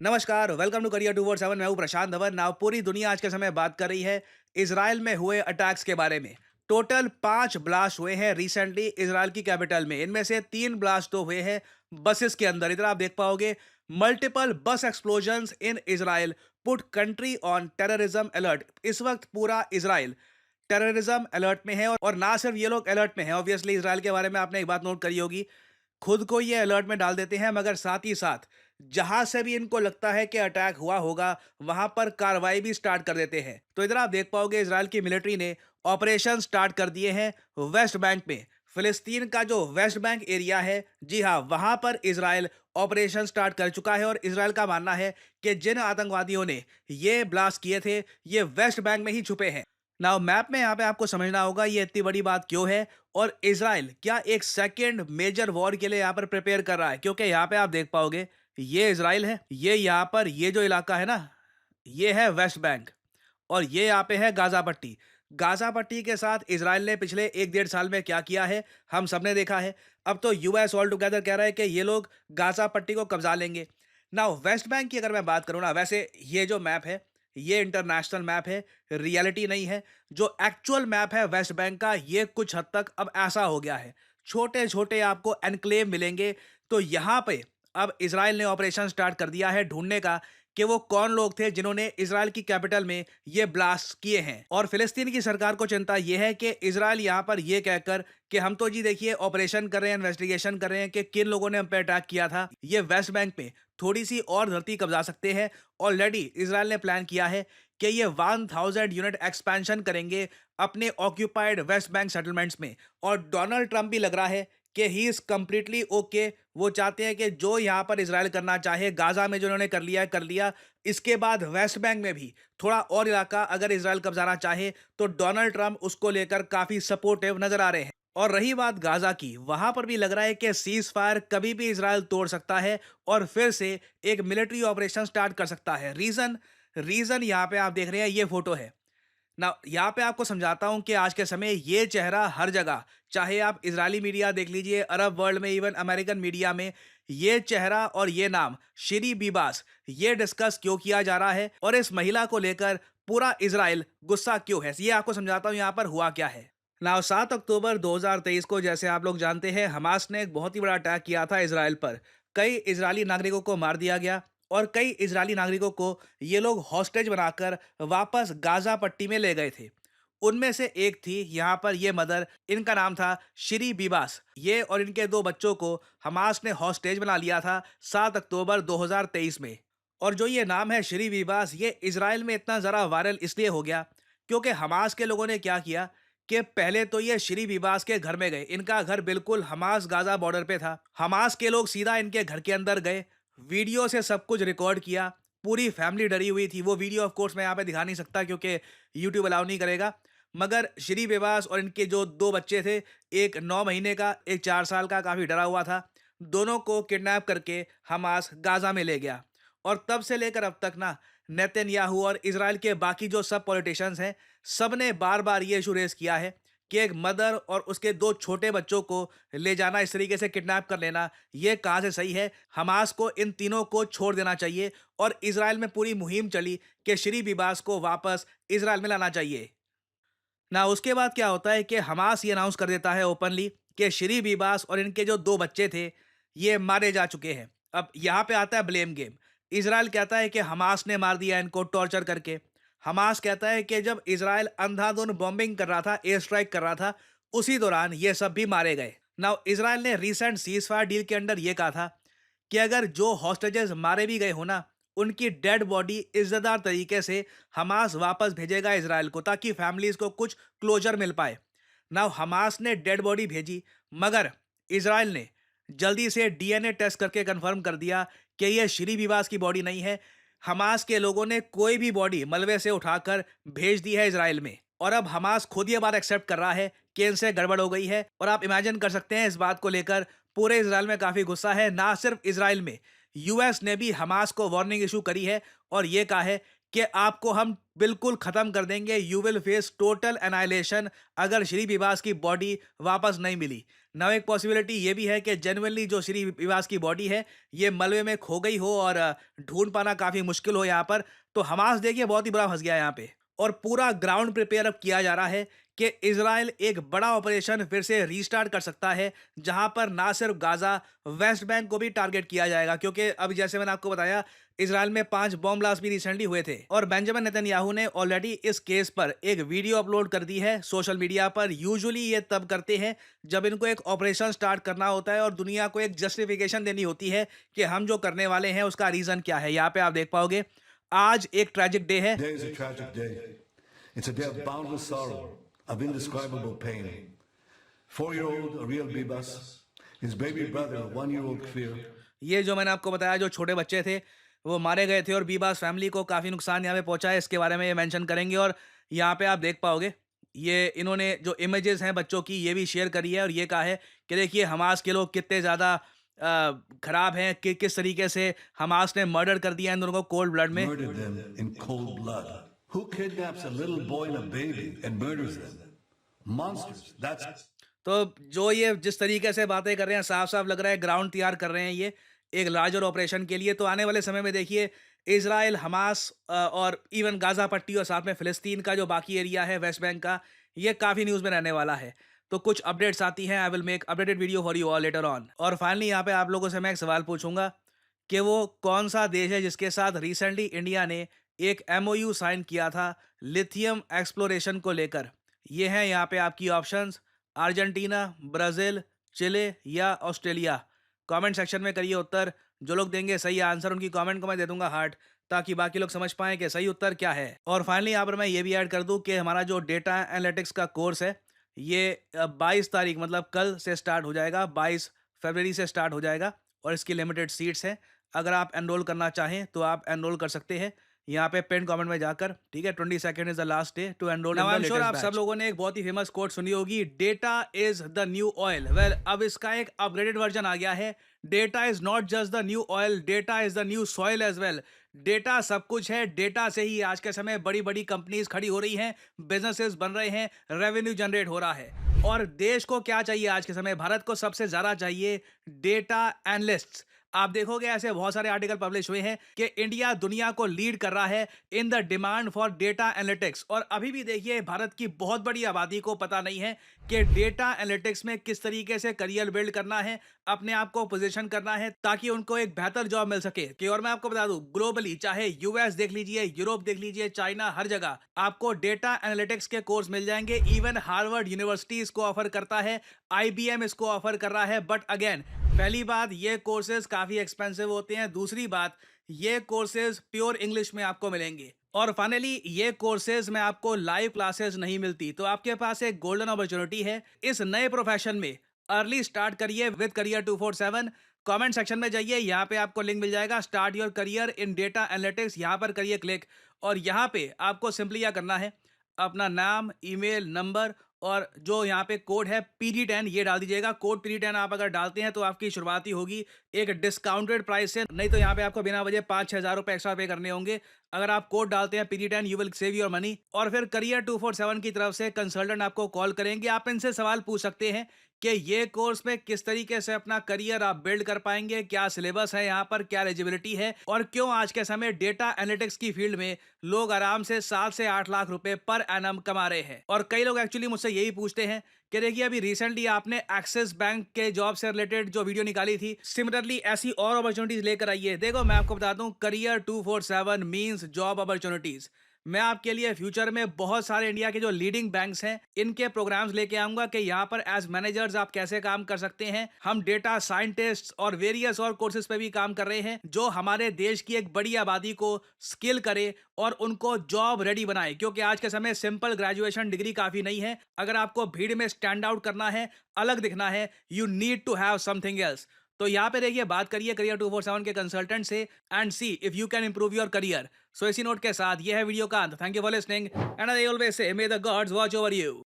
नमस्कार, welcome to career 247। मैं हूं प्रशांत धवन। नाउ पूरी दुनिया आज के समय बात कर रही है इसराइल में हुए अटैक्स के बारे में। टोटल 5 ब्लास्ट हुए हैं रिसेंटली इसराइल की कैपिटल में। इनमें से 3 ब्लास्ट तो हुए हैं बसेस के अंदर। इधर आप देख पाओगे मल्टीपल बस explosions in Israel put country on terrorism alert. इस वक्त पूरा इसराइल टेररिज्म अलर्ट में है और ना सिर्फ ये लोग अलर्ट में हैं। ऑब्वियसली इसराइल के बारे में आपने एक बात नोट करी होगी, खुद को ये अलर्ट में डाल देते हैं, मगर साथ ही साथ जहां से भी इनको लगता है कि अटैक हुआ होगा वहां पर कार्रवाई भी स्टार्ट कर देते हैं। तो इधर आप देख पाओगे इसराइल की मिलिट्री ने ऑपरेशन स्टार्ट कर दिए हैं वेस्ट बैंक में। फिलिस्तीन का जो वेस्ट बैंक एरिया है, जी हाँ, वहां पर इसराइल ऑपरेशन स्टार्ट कर चुका है। और इसराइल का मानना है कि जिन आतंकवादियों ने ये ब्लास्ट किए थे ये वेस्ट बैंक में ही छुपे हैं। नाउ मैप में यहाँ पे आपको समझना होगा ये इतनी बड़ी बात क्यों है और इसराइल क्या एक सेकेंड मेजर वॉर के लिए यहाँ पर प्रिपेयर कर रहा है। क्योंकि यहाँ पे आप देख पाओगे ये इसराइल है, ये यहाँ पर ये जो इलाका है ना, ये है वेस्ट बैंक, और ये यहाँ पे है गाजा पट्टी। गाजा पट्टी के साथ इसराइल ने पिछले 1-1.5 साल में क्या किया है हम सबने देखा है। अब तो यूएस ऑल टुगेदर कह रहा है कि ये लोग गाजा पट्टी को कब्जा लेंगे। ना वेस्ट बैंक की अगर मैं बात करूँ ना, वैसे ये जो मैप है ये इंटरनेशनल मैप है, रियलिटी नहीं है। जो एक्चुअल मैप है वेस्ट बैंक का ये कुछ हद तक अब ऐसा हो गया है, छोटे छोटे आपको एनक्लेव मिलेंगे। तो यहाँ पे अब इसराइल ने ऑपरेशन स्टार्ट कर दिया है ढूंढने का कि वो कौन लोग थे जिन्होंने इसराइल की कैपिटल में ये ब्लास्ट किए हैं। और फिलिस्तीन की सरकार को चिंता ये है कि इसराइल यहाँ पर ये कहकर कि हम तो जी देखिए ऑपरेशन कर रहे हैं, इन्वेस्टिगेशन कर रहे हैं कि किन लोगों ने हम पे अटैक किया था, ये वेस्ट बैंक पे थोड़ी सी और धरती कब्जा सकते हैं। ऑलरेडी इसराइल ने प्लान किया है कि ये 1000 यूनिट एक्सपेंशन करेंगे अपने ऑक्यूपाइड वेस्ट बैंक सेटलमेंट्स में। और डोनाल्ड ट्रंप भी लग रहा है कि ही इज कंप्लीटली ओके। वो चाहते हैं कि जो यहाँ पर इसराइल करना चाहे, गाजा में जो उन्होंने कर लिया है कर लिया, इसके बाद वेस्ट बैंक में भी थोड़ा और इलाका अगर इसराइल कब्जाना चाहे तो डोनाल्ड ट्रंप उसको लेकर काफी सपोर्टिव नजर आ रहे हैं। और रही बात गाजा की, वहां पर भी लग रहा है कि सीज फायर कभी भी इसराइल तोड़ सकता है और फिर से एक मिलिट्री ऑपरेशन स्टार्ट कर सकता है। रीजन रीजन यहाँ पे आप देख रहे हैं, ये फोटो है ना। यहाँ पे आपको समझाता हूँ कि आज के समय ये चेहरा हर जगह, चाहे आप इजरायली मीडिया देख लीजिए, अरब वर्ल्ड में, इवन अमेरिकन मीडिया में, ये चेहरा और ये नाम शिरी बीबास ये डिस्कस क्यों किया जा रहा है और इस महिला को लेकर पूरा इजराइल गुस्सा क्यों है, ये आपको समझाता हूँ यहाँ पर हुआ क्या है। नाउ 7 अक्टूबर 2023 को, जैसे आप लोग जानते हैं, हमास ने एक बहुत ही बड़ा अटैक किया था इसराइल पर। कई इजरायली नागरिकों को मार दिया गया और कई इजरायली नागरिकों को ये लोग हॉस्टेज बनाकर वापस गाजा पट्टी में ले गए थे। उनमें से एक थी यहाँ पर ये मदर, इनका नाम था शिरी बीबास। ये और इनके 2 बच्चों को हमास ने हॉस्टेज बना लिया था 7 अक्टूबर 2023 में। और जो ये नाम है शिरी बीबास, ये इसराइल में इतना ज़रा वायरल इसलिए हो गया क्योंकि हमास के लोगों ने क्या किया कि पहले तो ये श्री विबास के घर में गए। इनका घर बिल्कुल हमास गाजा बॉर्डर पे था। हमास के लोग सीधा इनके घर के अंदर गए, वीडियो से सब कुछ रिकॉर्ड किया। पूरी फैमिली डरी हुई थी। वो वीडियो ऑफ कोर्स मैं यहाँ पे दिखा नहीं सकता क्योंकि यूट्यूब अलाउ नहीं करेगा। मगर श्री विबास और इनके जो 2 बच्चे थे, एक 9 महीने का, एक 4 साल का, काफ़ी डरा हुआ था। दोनों को किडनैप करके हमास गाजा में ले गया। और तब से लेकर अब तक ना, नेतन्याहू और इसराइल के बाकी जो सब पॉलिटिशियंस हैं, सब ने बार बार ये इशू रेस किया है कि एक मदर और उसके 2 छोटे बच्चों को ले जाना, इस तरीके से किडनैप कर लेना, ये कहाँ से सही है। हमास को इन तीनों को छोड़ देना चाहिए। और इसराइल में पूरी मुहिम चली कि श्री बिबास को वापस इसराइल में लाना चाहिए। ना उसके बाद क्या होता है कि हमास ये अनाउंस कर देता है ओपनली कि श्री बीबास और इनके जो 2 बच्चे थे ये मारे जा चुके हैं। अब यहाँ पे आता है ब्लेम गेम। इसराइल कहता है कि हमास ने मार दिया इनको टॉर्चर करके। हमास कहता है कि जब इसराइल अंधाधुंध बॉम्बिंग कर रहा था, एयर स्ट्राइक कर रहा था, उसी दौरान ये सब भी मारे गए। नाउ इसराइल ने रीसेंट सीज फायर डील के अंडर ये कहा था कि अगर जो हॉस्टेजेस मारे भी गए हो ना, उनकी डेड बॉडी इज्जतदार तरीके से हमास वापस भेजेगा इसराइल को, ताकि फैमिलीज को कुछ क्लोजर मिल पाए। नाउ हमास ने डेड बॉडी भेजी, मगर इसराइल ने जल्दी से डीएनए टेस्ट करके कंफर्म कर दिया कि यह श्री विवास की बॉडी नहीं है। हमास के लोगों ने कोई भी बॉडी मलबे से उठाकर भेज दी है इसराइल में। और अब हमास खुद ये बात एक्सेप्ट कर रहा है कि इनसे गड़बड़ हो गई है। और आप इमेजिन कर सकते हैं इस बात को लेकर पूरे इसराइल में काफी गुस्सा है। ना सिर्फ इसराइल में, यूएस ने भी हमास को वार्निंग इशू करी है और ये कहा है कि आपको हम बिल्कुल ख़त्म कर देंगे, you will face total annihilation अगर श्री विवास की बॉडी वापस नहीं मिली। नाउ एक पॉसिबिलिटी ये भी है कि जेन्युइनली जो श्री विवास की बॉडी है, ये मलबे में खो गई हो और ढूँढ पाना काफ़ी मुश्किल हो यहाँ पर। तो हमास देखिए बहुत ही बुरा फँस गया है यहाँ पे और पूरा ग्राउंड प्रिपेयर अब किया जा रहा है कि इज़राइल एक बड़ा ऑपरेशन फिर से रीस्टार्ट कर सकता है, जहाँ पर ना सिर्फ गाज़ा, वेस्ट बैंक को भी टारगेट किया जाएगा क्योंकि अब जैसे मैंने आपको बताया इज़राइल में 5 बॉम्ब ब्लास्ट भी रिसेंटली हुए थे और बेंजामिन नेतन्याहू ने ऑलरेडी इस केस पर एक वीडियो अपलोड कर दी है सोशल मीडिया पर। यूजुअली ये तब करते हैं जब इनको एक ऑपरेशन स्टार्ट करना होता है और दुनिया को एक जस्टिफिकेशन देनी होती है कि हम जो करने वाले हैं उसका रीज़न क्या है। यहाँ पे आप देख पाओगे आज एक ट्रैजिक डे है। Today is a tragic day. It's a day of boundless sorrow, of indescribable pain. 4-year-old Ariel Bibas, his baby brother, 1-year-old Kfir. ये जो मैंने आपको बताया जो छोटे बच्चे थे वो मारे गए थे और बीबास फैमिली को काफ़ी नुकसान यहाँ पे पहुंचा है, इसके बारे में ये मेंशन करेंगे। और यहाँ पे आप देख पाओगे ये इन्होंने जो इमेजेस हैं बच्चों की ये भी शेयर करी है और ये कहा है कि देखिए हमास के लोग कितने ज़्यादा खराब हैं कि किस तरीके से हमास ने मर्डर कर दिया इन दोनों को कोल्ड ब्लड में। Murdered them in cold blood. Who kidnaps a little boy and a baby and murders them? Monsters. That's तो जो ये जिस तरीके से बातें कर रहे हैं साफ साफ लग रहा है ग्राउंड तैयार कर रहे हैं ये एक लार्जर ऑपरेशन के लिए। तो आने वाले समय में देखिए इजराइल, हमास और इवन गाजा पट्टी और साथ में फिलिस्तीन का जो बाकी एरिया है वेस्ट बैंक का, ये काफ़ी न्यूज़ में रहने वाला है। तो कुछ अपडेट्स आती हैं, I will make updated video for you all later on. और फाइनली यहाँ पे आप लोगों से मैं एक सवाल पूछूंगा कि वो कौन सा देश है जिसके साथ रिसेंटली इंडिया ने एक एमओयू साइन किया था लिथियम एक्सप्लोरेशन को लेकर। ये हैं यहाँ पे आपकी ऑप्शंस, अर्जेंटीना, ब्राज़ील, चिले या ऑस्ट्रेलिया। कमेंट सेक्शन में करिए उत्तर। जो लोग देंगे सही आंसर उनकी कमेंट को मैं दे दूंगा हार्ट, ताकि बाकी लोग समझ पाएं कि सही उत्तर क्या है। और फाइनली यहाँ पर मैं ये भी ऐड कर दूं कि हमारा जो डेटा एनालिटिक्स का कोर्स है ये 22 तारीख मतलब कल से स्टार्ट हो जाएगा, 22 फरवरी से स्टार्ट हो जाएगा और इसकी लिमिटेड सीट्स हैं। अगर आप एनरोल करना चाहें तो आप एनरोल कर सकते हैं यहाँ पे पिन कमेंट में जाकर, ठीक है। 22 is the last day to enroll. I am sure आप सब लोगों ने एक बहुत ही फेमस कोट सुनी होगी, data is the new oil. Well अब इसका एक अपग्रेडेड वर्जन आ गया है। Data is not just the new oil, data is the new soil as well. Data सब कुछ है, डेटा से ही आज के समय बड़ी बड़ी कंपनीज खड़ी हो रही हैं, बिजनेसेस बन रहे हैं, रेवेन्यू जनरेट हो रहा है। और देश को क्या चाहिए आज के समय? भारत को सबसे ज्यादा चाहिए डेटा एनालिस्ट्स। आप देखोगे ऐसे बहुत सारे आर्टिकल पब्लिश हुए हैं कि इंडिया दुनिया को लीड कर रहा है in the demand for data analytics. और अभी भी देखिए भारत की बहुत बड़ी आबादी को पता नहीं है कि डेटा एनालिटिक्स में किस तरीके से करियर बिल्ड करना है, अपने आप को पोजीशन करना है ताकि उनको एक बेहतर जॉब मिल सके। कि और मैं आपको बता दूं ग्लोबली चाहे यूएस देख लीजिए, यूरोप देख लीजिए, चाइना, हर जगह आपको डेटा एनालिटिक्स के कोर्स मिल जाएंगे। इवन हार्वर्ड यूनिवर्सिटी इसको ऑफर करता है, आईबीएम इसको ऑफर कर रहा है। बट अगेन पहली बात ये कोर्सेज काफी एक्सपेंसिव होते हैं, दूसरी बात ये कोर्सेज प्योर इंग्लिश में आपको मिलेंगे। और फाइनली ये कोर्सेज में आपको लाइव क्लासेस नहीं मिलती। तो आपके पास एक गोल्डन अपॉर्चुनिटी है इस नए प्रोफेशन में। अर्ली स्टार्ट करिए विद करियर 247। कमेंट सेक्शन में जाइए, यहाँ पे आपको लिंक मिल जाएगा start your career in data analytics. यहाँ पर करिए क्लिक और यहाँ पे आपको सिंपली क्या करना है, अपना नाम, ईमेल, नंबर और जो यहाँ पे कोड है PD10 ये डाल दीजिएगा। कोड PD10 आप अगर डालते हैं तो आपकी शुरुआती होगी एक डिस्काउंटेड प्राइस से, नहीं तो यहाँ पे आपको बिना वजह 5-6 हज़ार रुपए एक्स्ट्रा पे करने होंगे। अगर आप कोड डालते हैं PD10 you will save your money. और फिर करियर 247 की तरफ से कंसल्टेंट आपको कॉल करेंगे। आप इनसे सवाल पूछ सकते हैं कि ये कोर्स में किस तरीके से अपना करियर आप बिल्ड कर पाएंगे, क्या सिलेबस है यहाँ पर, क्या एलिजिबिलिटी है और क्यों आज के समय डेटा एनालिटिक्स की फील्ड में लोग आराम से 7 से 8 लाख रुपए पर एनम कमा रहे हैं। और कई लोग एक्चुअली मुझसे यही पूछते हैं कि देखिए अभी रिसेंटली आपने एक्सिस बैंक के जॉब से रिलेटेड जो वीडियो निकाली थी, सिमिलरली ऐसी और अपॉर्चुनिटीज लेकर आइए। देखो मैं आपको बता दूं करियर 247 मींस जॉब अपॉर्चुनिटीज। मैं आपके लिए फ्यूचर में बहुत सारे इंडिया के जो लीडिंग बैंक्स हैं इनके प्रोग्राम्स लेके आऊंगा कि यहाँ पर एज मैनेजर्स आप कैसे काम कर सकते हैं। हम डेटा साइंटिस्ट और वेरियस और कोर्सेज पे भी काम कर रहे हैं जो हमारे देश की एक बड़ी आबादी को स्किल करे और उनको जॉब रेडी बनाए। क्योंकि आज के समय सिंपल ग्रेजुएशन डिग्री काफी नहीं है। अगर आपको भीड़ में स्टैंड आउट करना है, अलग दिखना है, you need to have something else. तो यहाँ पे देखिए बात करिए करियर 247 के कंसल्टेंट से and see if you can improve your career. So इसी नोट के साथ ये है वीडियो का अंत। Thank you for listening and I always say may the gods watch over you.